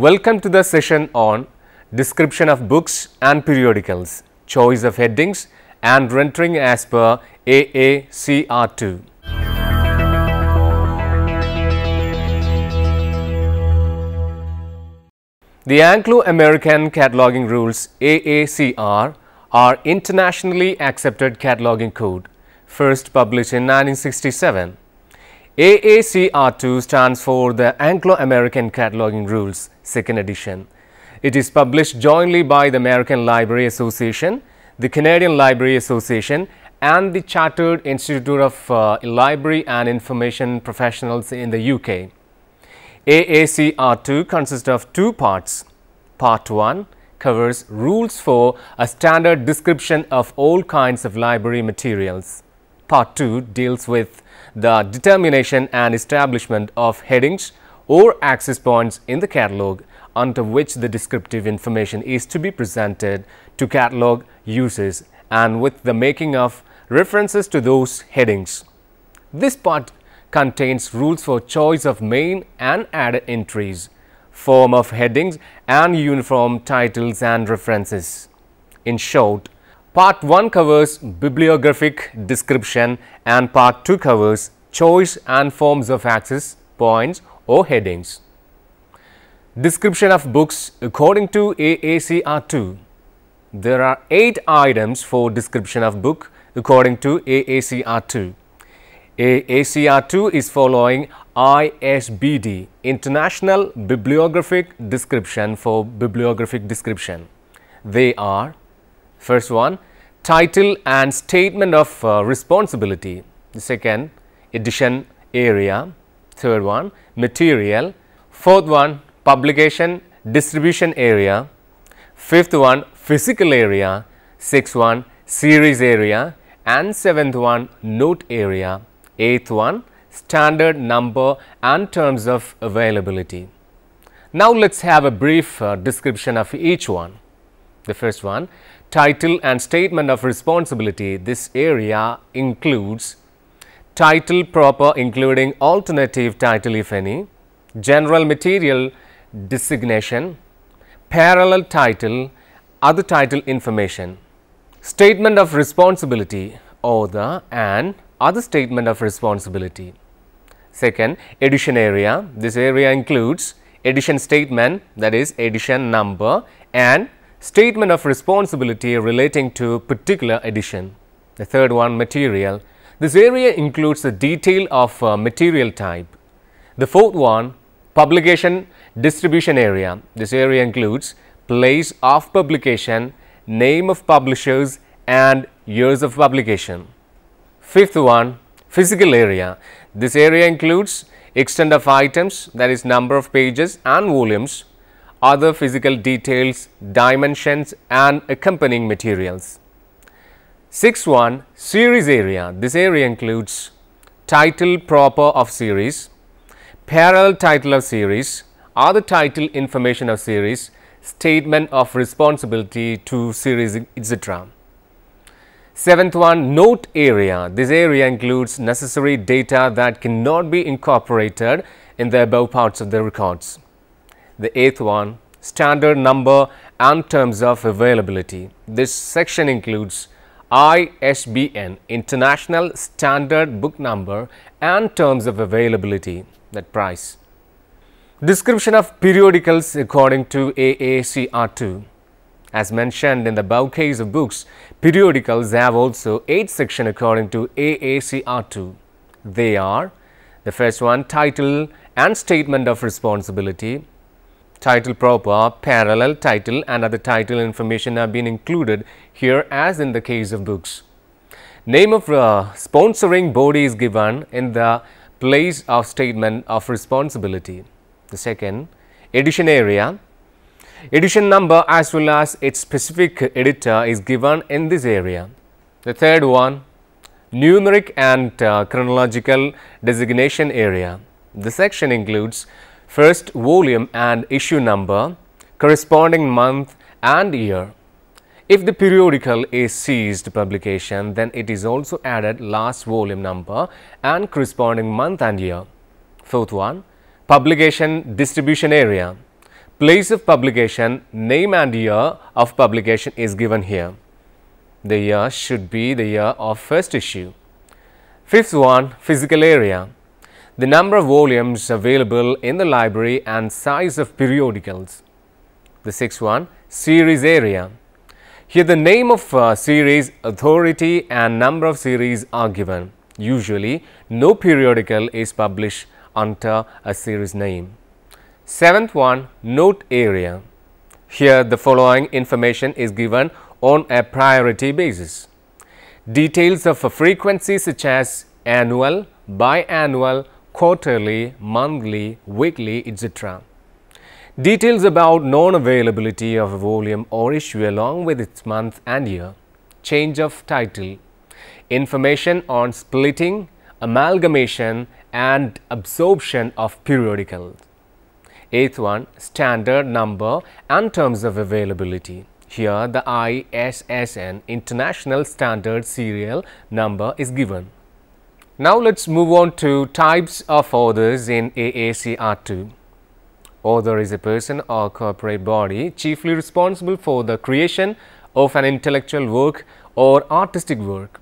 Welcome to the session on description of books and periodicals, choice of headings and rendering as per AACR 2. The Anglo-American Cataloging Rules AACR are internationally accepted cataloging code, first published in 1967. AACR 2 stands for the Anglo-American Cataloging Rules, 2nd edition. It is published jointly by the American Library Association, the Canadian Library Association and the Chartered Institute of Library and Information Professionals in the UK. AACR 2 consists of two parts. Part 1 covers rules for a standard description of all kinds of library materials. Part 2 deals with the determination and establishment of headings or access points in the catalog under which the descriptive information is to be presented to catalog users and with the making of references to those headings. This part contains rules for choice of main and added entries, form of headings and uniform titles and references. In short, Part 1 covers bibliographic description and Part 2 covers choice and forms of access points or headings. Description of books according to AACR 2. There are 8 items for description of book according to AACR 2. AACR 2 is following ISBD, International Bibliographic Description for bibliographic description. They are: first one, title and statement of responsibility. The second, edition area. Third one, material. Fourth one, publication distribution area. Fifth one, physical area. Sixth one, series area. And seventh one, note area. Eighth one, standard number and terms of availability. Now let's have a brief description of each one. The first one, title and statement of responsibility. This area includes title proper including alternative title if any, general material designation, parallel title, other title information. Statement of responsibility, author and other statement of responsibility. Second, edition area. This area includes edition statement, that is edition number, and statement of responsibility relating to particular edition. The third one, material. This area includes the detail of material type. The fourth one, publication distribution area. This area includes place of publication, name of publishers and years of publication. Fifth one, physical area. This area includes extent of items, that is number of pages and volumes, other physical details, dimensions and accompanying materials. Sixth one, series area. This area includes title proper of series, parallel title of series, other title information of series, statement of responsibility to series, etc. Seventh one, note area. This area includes necessary data that cannot be incorporated in the above parts of the records. The eighth one, standard number and terms of availability. This section includes ISBN, International Standard Book Number and terms of availability, that price. Description of periodicals according to AACR 2. As mentioned in the above case of books, periodicals have also 8 sections according to AACR 2. They are: the first one, title and statement of responsibility. Title proper, parallel title and other title information have been included here as in the case of books. Name of sponsoring body is given in the place of statement of responsibility. The second, edition area. Edition number as well as its specific editor is given in this area. The third one, numeric and chronological designation area. The section includes first volume and issue number, corresponding month and year. If the periodical is ceased publication, then it is also added last volume number and corresponding month and year. Fourth one, publication distribution area. Place of publication, name and year of publication is given here. The year should be the year of first issue. Fifth one, physical area. The number of volumes available in the library and size of periodicals. The sixth one, series area. Here the name of series, authority and number of series are given. Usually, no periodical is published under a series name. Seventh one, note area. Here the following information is given on a priority basis. Details of a frequency such as annual, biannual, quarterly, monthly, weekly, etc. Details about non-availability of a volume or issue along with its month and year. Change of title. Information on splitting, amalgamation and absorption of periodicals. Eighth one, standard number and terms of availability. Here the ISSN International Standard Serial Number is given. Now let's move on to types of authors in AACR 2. Author is a person or corporate body chiefly responsible for the creation of an intellectual work or artistic work.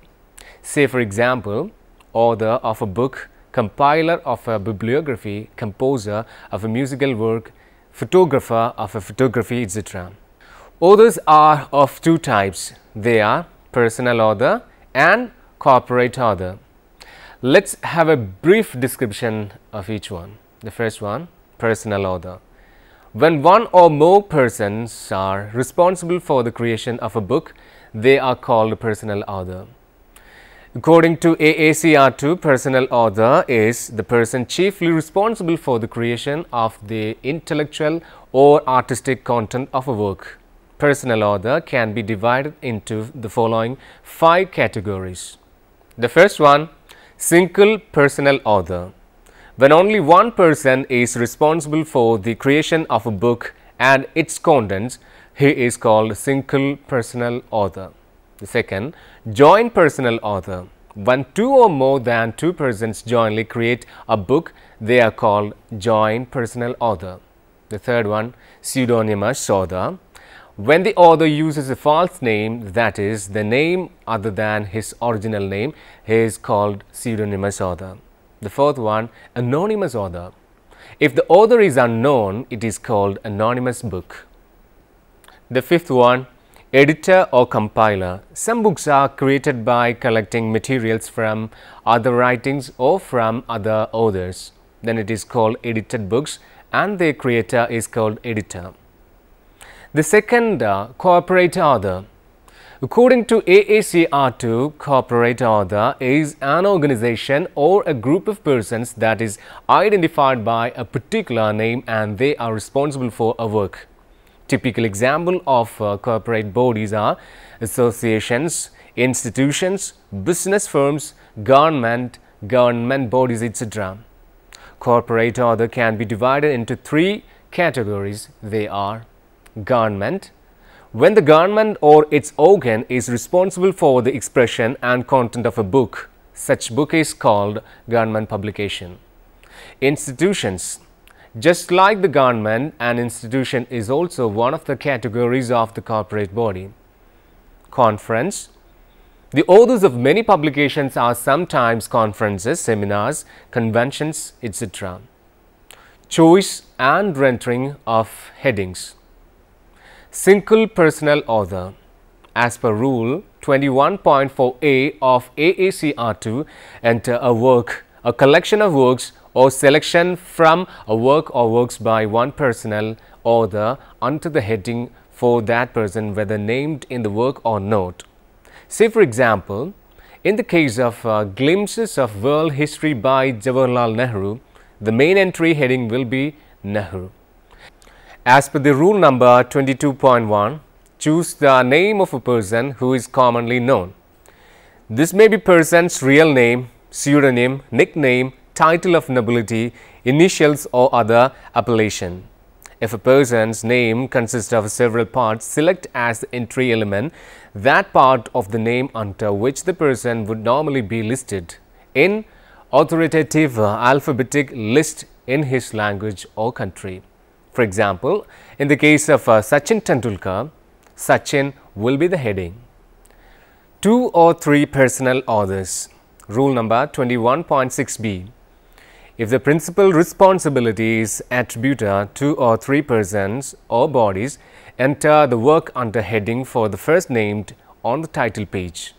Say for example, author of a book, compiler of a bibliography, composer of a musical work, photographer of a photography, etc. Authors are of two types. They are personal author and corporate author. Let's have a brief description of each one. The first one, personal author. When one or more persons are responsible for the creation of a book, they are called personal author. According to AACR 2, personal author is the person chiefly responsible for the creation of the intellectual or artistic content of a work. Personal author can be divided into the following 5 categories. The first one, single personal author. When only one person is responsible for the creation of a book and its contents, he is called single personal author. The second, joint personal author. When 2 or more than 2 persons jointly create a book, they are called joint personal author. The third one, pseudonymous author. When the author uses a false name, that is, the name other than his original name, he is called pseudonymous author. The fourth one, anonymous author. If the author is unknown, it is called anonymous book. The fifth one, editor or compiler. Some books are created by collecting materials from other writings or from other authors. Then it is called edited books and their creator is called editor. The second, corporate author. According to AACR 2, corporate author is an organization or a group of persons that is identified by a particular name and they are responsible for a work. Typical example of corporate bodies are associations, institutions, business firms, government bodies, etc. Corporate author can be divided into 3 categories. They are government. When the government or its organ is responsible for the expression and content of a book, such book is called government publication. Institutions. Just like the government, an institution is also one of the categories of the corporate body. Conference. The authors of many publications are sometimes conferences, seminars, conventions, etc. Choice and rendering of headings. Single personal author. As per Rule 21.4a of AACR 2, enter a work, a collection of works or selection from a work or works by one personal author under the heading for that person, whether named in the work or not. Say for example, in the case of Glimpses of World History by Jawaharlal Nehru, the main entry heading will be Nehru. As per the rule number 22.1, choose the name of a person who is commonly known. This may be person's real name, pseudonym, nickname, title of nobility, initials or other appellation. If a person's name consists of several parts, select as the entry element that part of the name under which the person would normally be listed in authoritative alphabetic list in his language or country. For example, in the case of Sachin Tendulkar, Sachin will be the heading. 2 or 3 personal authors. Rule number 21.6b. If the principal responsibility is attributed to 2 or 3 persons or bodies, enter the work under heading for the first named on the title page.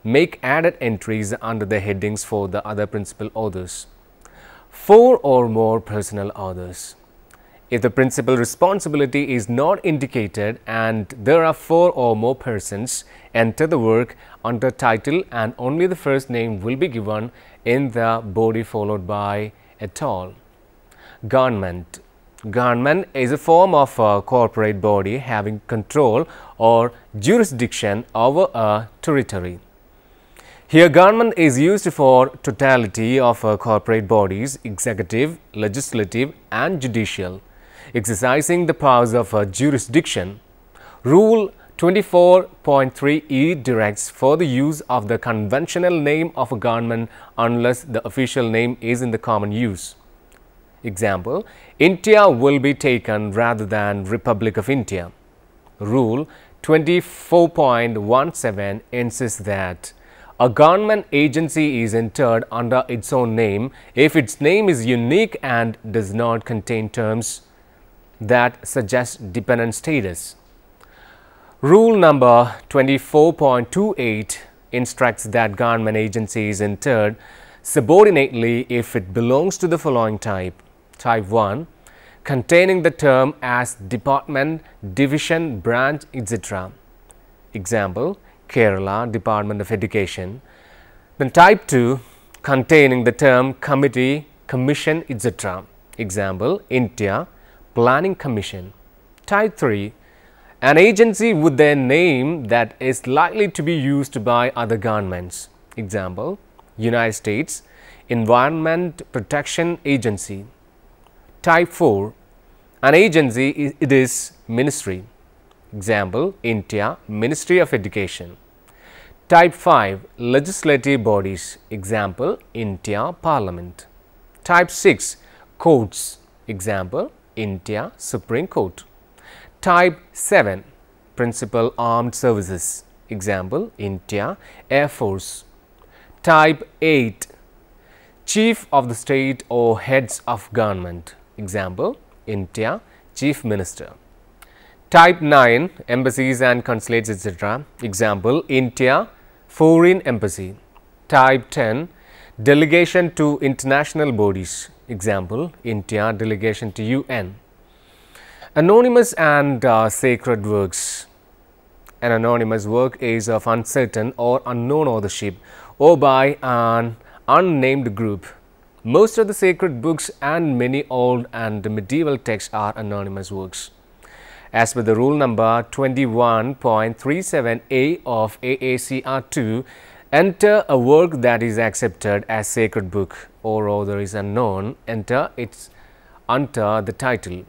Make added entries under the headings for the other principal authors. 4 or more personal authors. If the principal responsibility is not indicated and there are 4 or more persons, enter the work under title and only the first name will be given in the body followed by et al. Government. Government is a form of a corporate body having control or jurisdiction over a territory. Here, government is used for totality of corporate bodies, executive, legislative and judicial, exercising the powers of jurisdiction. Rule 24.3e directs for the use of the conventional name of a government unless the official name is in the common use. Example, India will be taken rather than Republic of India. Rule 24.17 insists that a government agency is entered under its own name if its name is unique and does not contain terms that suggest dependent status. Rule number 24.28 instructs that government agency is entered subordinately if it belongs to the following type. Type 1, containing the term as department, division, branch, etc. Example, Kerala Department of Education. Then type 2, containing the term committee, commission, etc. Example, India Planning Commission. Type 3, an agency with their name that is likely to be used by other governments. Example, United States Environment Protection Agency. Type 4, an agency it is ministry. Example, India Ministry of Education. Type 5, legislative bodies. Example, India Parliament. Type 6, courts. Example, India Supreme Court. Type 7, principal armed services. Example, India Air Force. Type 8, chief of the state or heads of government. Example, India Chief Minister. Type 9, embassies and consulates, etc. Example, India Foreign Embassy. Type 10, delegation to international bodies. Example, India delegation to UN. Anonymous and sacred works. An anonymous work is of uncertain or unknown authorship or by an unnamed group. Most of the sacred books and many old and medieval texts are anonymous works. As per the rule number 21.37a of AACR 2, enter a work that is accepted as sacred book or author is unknown, enter the title.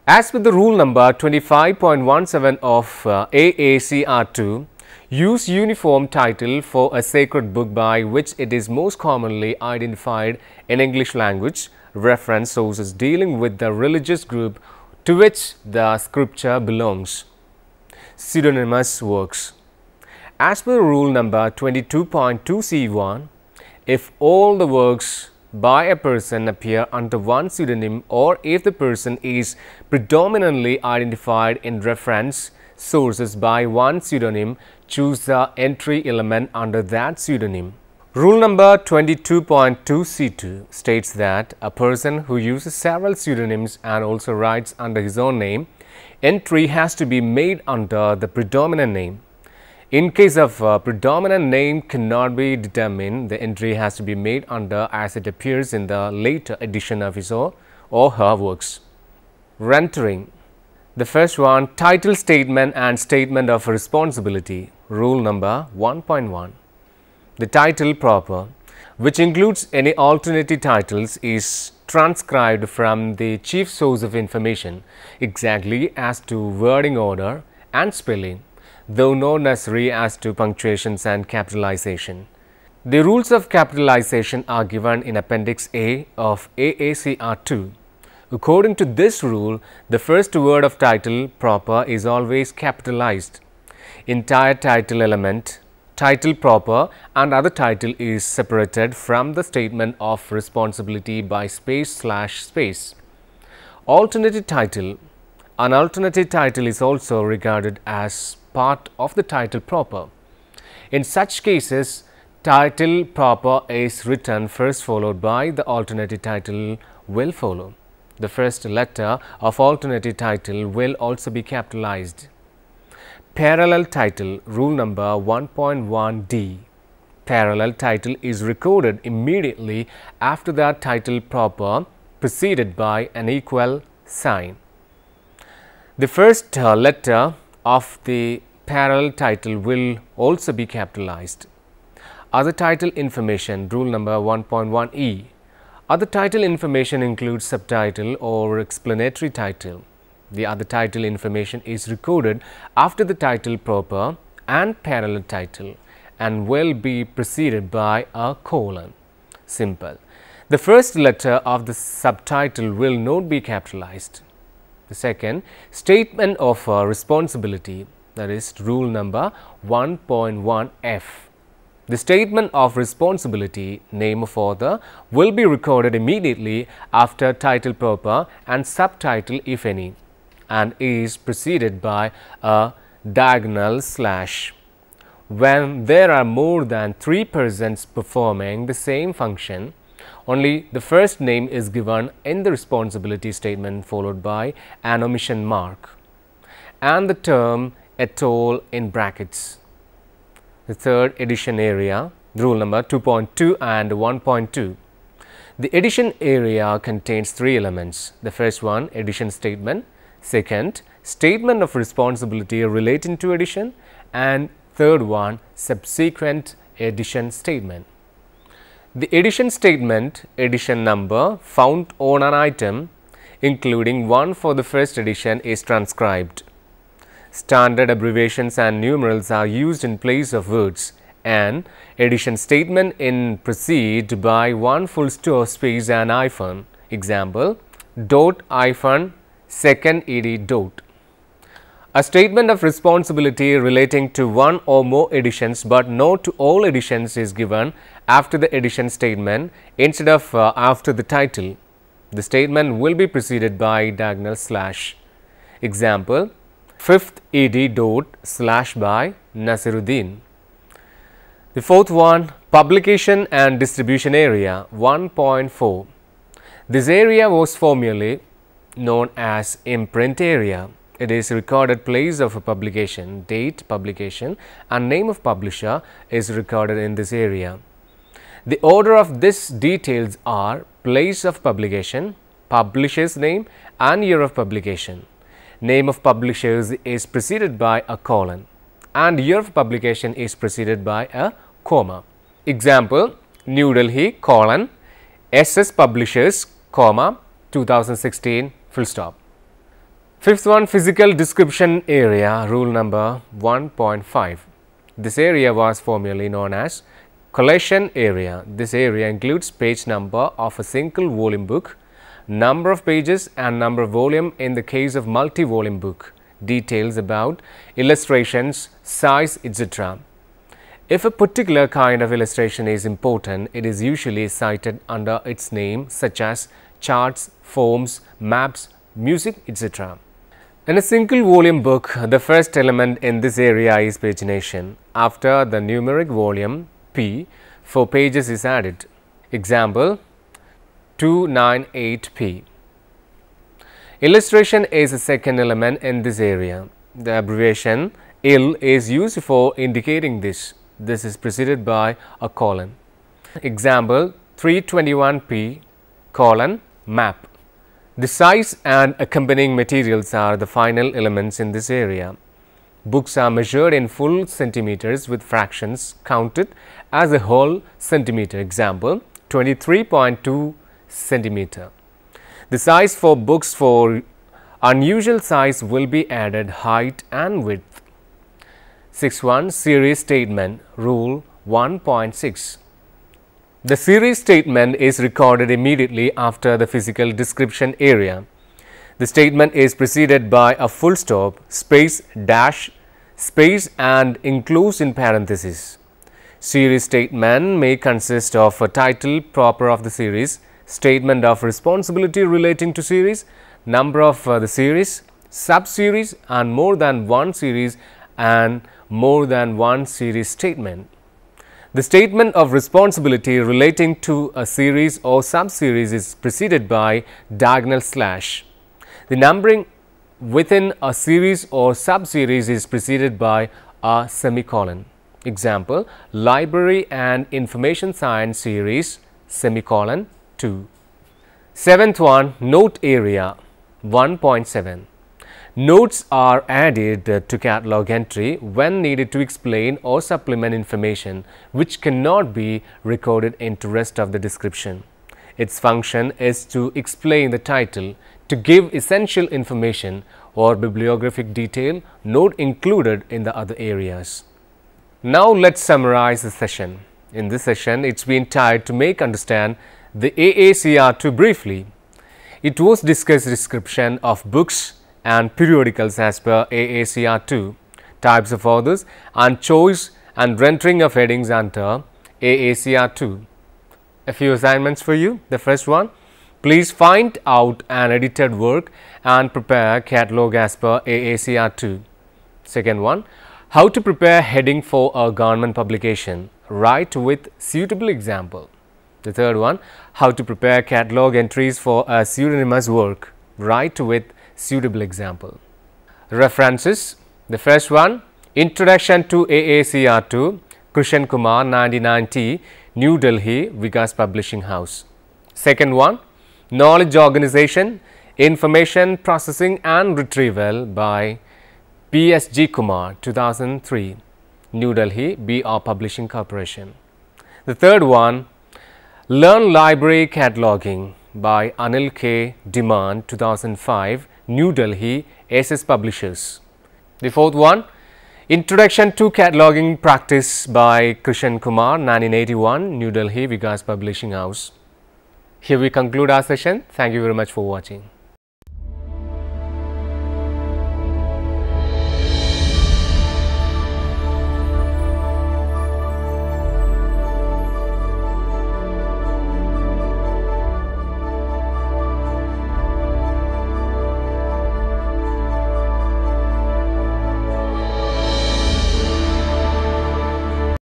As per the rule number 25.17 of AACR 2, use uniform title for a sacred book by which it is most commonly identified in English language. Reference sources dealing with the religious group to which the scripture belongs. Pseudonymous works. As per rule number 22.2c1, if all the works by a person appear under one pseudonym or if the person is predominantly identified in reference sources by one pseudonym, choose the entry element under that pseudonym. Rule number 22.2c2 states that a person who uses several pseudonyms and also writes under his own name, entry has to be made under the predominant name. In case of predominant name cannot be determined, the entry has to be made under as it appears in the later edition of his or her works. Rendering. The first one, title statement and statement of responsibility. Rule number 1.1. The title proper, which includes any alternative titles, is transcribed from the chief source of information exactly as to wording order and spelling, though not necessary as to punctuations and capitalization. The rules of capitalization are given in Appendix A of AACR 2. According to this rule, the first word of title proper is always capitalized. Entire title element, title proper and other title is separated from the statement of responsibility by space/space. Alternative title. An alternative title is also regarded as part of the title proper. In such cases, title proper is written first followed by the alternative title will follow. The first letter of alternative title will also be capitalized. Parallel title, rule number 1.1d. Parallel title is recorded immediately after the title proper preceded by an equal sign. The first letter of the parallel title will also be capitalized. Other title information, rule number 1.1e. Other title information includes subtitle or explanatory title. The other title information is recorded after the title proper and parallel title and will be preceded by a colon. Simple. The first letter of the subtitle will not be capitalized. The second, statement of responsibility, that is rule number 1.1f. The statement of responsibility, name of author, will be recorded immediately after title proper and subtitle if any, and is preceded by a diagonal slash. When there are more than 3 persons performing the same function, only the first name is given in the responsibility statement followed by an omission mark and the term et al. In brackets. The third, edition area, rule number 2.2 and 1.2. The edition area contains 3 elements. The first one, edition statement. Second, statement of responsibility relating to edition. And third one, subsequent edition statement. The edition statement, edition number found on an item, including one for the first edition, is transcribed. Standard abbreviations and numerals are used in place of words. An edition statement in preceded by one full stop space and hyphen. Example, dot hyphen second ed dot. A statement of responsibility relating to one or more editions but not to all editions is given after the edition statement instead of after the title. The statement will be preceded by diagonal slash. Example, 5th ed dot slash by Nasiruddin. The fourth one, publication and distribution area 1.4. This area was formerly known as imprint area. It is recorded place of a publication, date, publication and name of publisher is recorded in this area. The order of these details are place of publication, publisher's name and year of publication. Name of publishers is preceded by a colon and year of publication is preceded by a comma. Example, New Delhi, colon, SS Publishers, comma, 2016, full stop. Fifth one, physical description area, rule number 1.5. This area was formerly known as collection area. This area includes page number of a single volume book, number of pages and number of volume in the case of multi-volume book, details about illustrations, size, etc. If a particular kind of illustration is important, it is usually cited under its name such as charts, forms, maps, music, etc. In a single volume book, the first element in this area is pagination. After the numeric volume P, 4 pages is added. Example, 298p. Illustration is the second element in this area. The abbreviation IL is used for indicating this. This is preceded by a colon. Example, 321p colon map. The size and accompanying materials are the final elements in this area. Books are measured in full centimeters with fractions counted as a whole centimeter. Example, 23.2 centimeter. The size for books for unusual size will be added height and width. 6.1 Series statement, rule 1.6. The series statement is recorded immediately after the physical description area. The statement is preceded by a full stop, space, dash, space and enclosed in parentheses. Series statement may consist of a title proper of the series, statement of responsibility relating to series, number of the series, sub-series and more than one series and more than one series statement. The statement of responsibility relating to a series or sub-series is preceded by diagonal slash. The numbering within a series or sub-series is preceded by a semicolon. Example, Library and Information Science series, semicolon 2. Seventh one, note area 1.7. Notes are added to catalog entry when needed to explain or supplement information which cannot be recorded into rest of the description. Its function is to explain the title, to give essential information or bibliographic detail not included in the other areas. Now let's summarize the session. In this session, it's been tried to make understand the AACR 2 briefly. It was discussed description of books and periodicals as per AACR 2, types of authors and choice and rendering of headings under AACR 2. A few assignments for you. The first one, please find out an edited work and prepare catalog as per AACR 2. Second one, how to prepare heading for a government publication, write with suitable example. The third one, how to prepare catalog entries for a pseudonymous work, write with suitable example. References, the first one, Introduction to AACR 2, Kumar 1990, New Delhi, Vikas Publishing House. Second one, Knowledge Organization, Information Processing and Retrieval by Kumar 2003, New Delhi, B.R Publishing Corporation. The third one, Learn Library Cataloging by Anil K. Demand 2005, New Delhi, SS Publishers. The fourth one, Introduction to Cataloging Practice by Kumar 1981, New Delhi, Vikas Publishing House. Here we conclude our session. Thank you very much for watching.